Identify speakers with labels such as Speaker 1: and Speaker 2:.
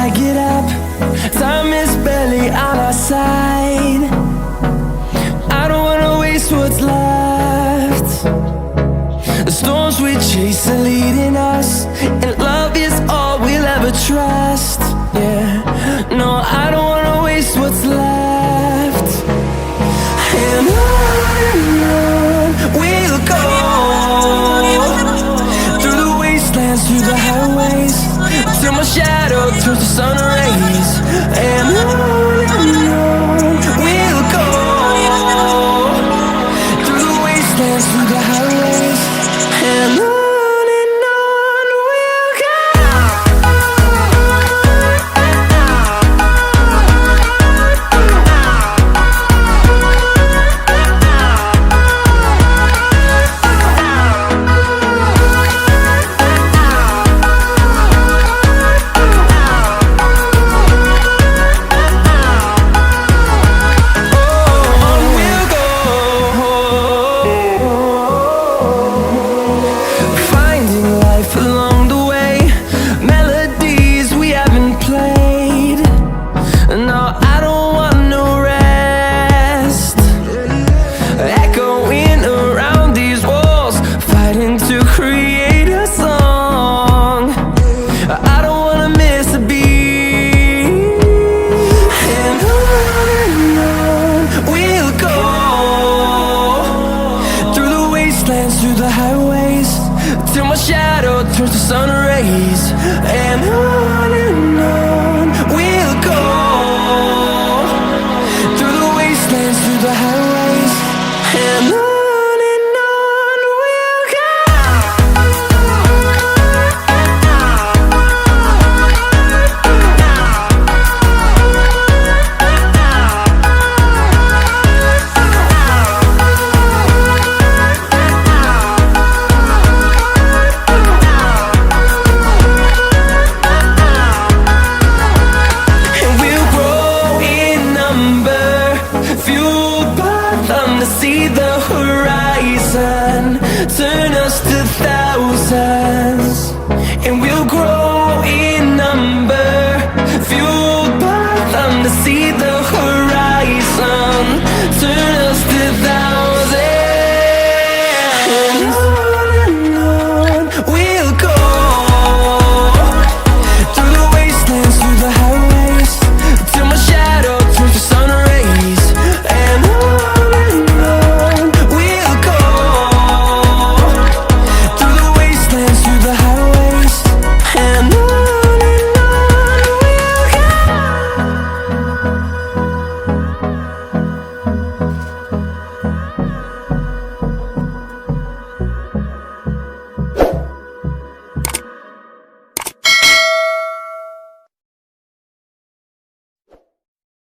Speaker 1: I get up, time is barely on our side. I don't wanna waste what's left. The storms we chase are leading us, and love is all we'll ever trust. Yeah, no, I don't wanna waste what's left. And on we'll go, through the wastelands, through the highways, till my shadow turns to sun rays. And on we'll go, through the wastelands, through the highways, and on we'll go. Along the way, melodies we haven't played. No, I don't want no rest. Echoing around these walls, fighting to create a song. I don't wanna miss a beat. And on we'll go, through the wastelands, through the highways, till my shadow turns to sun rays. And on we'll go, through the wastelands, through the highways, and on we'll go. See the horizon turn us to thousands, and we'll grow in number, fueled by them to see the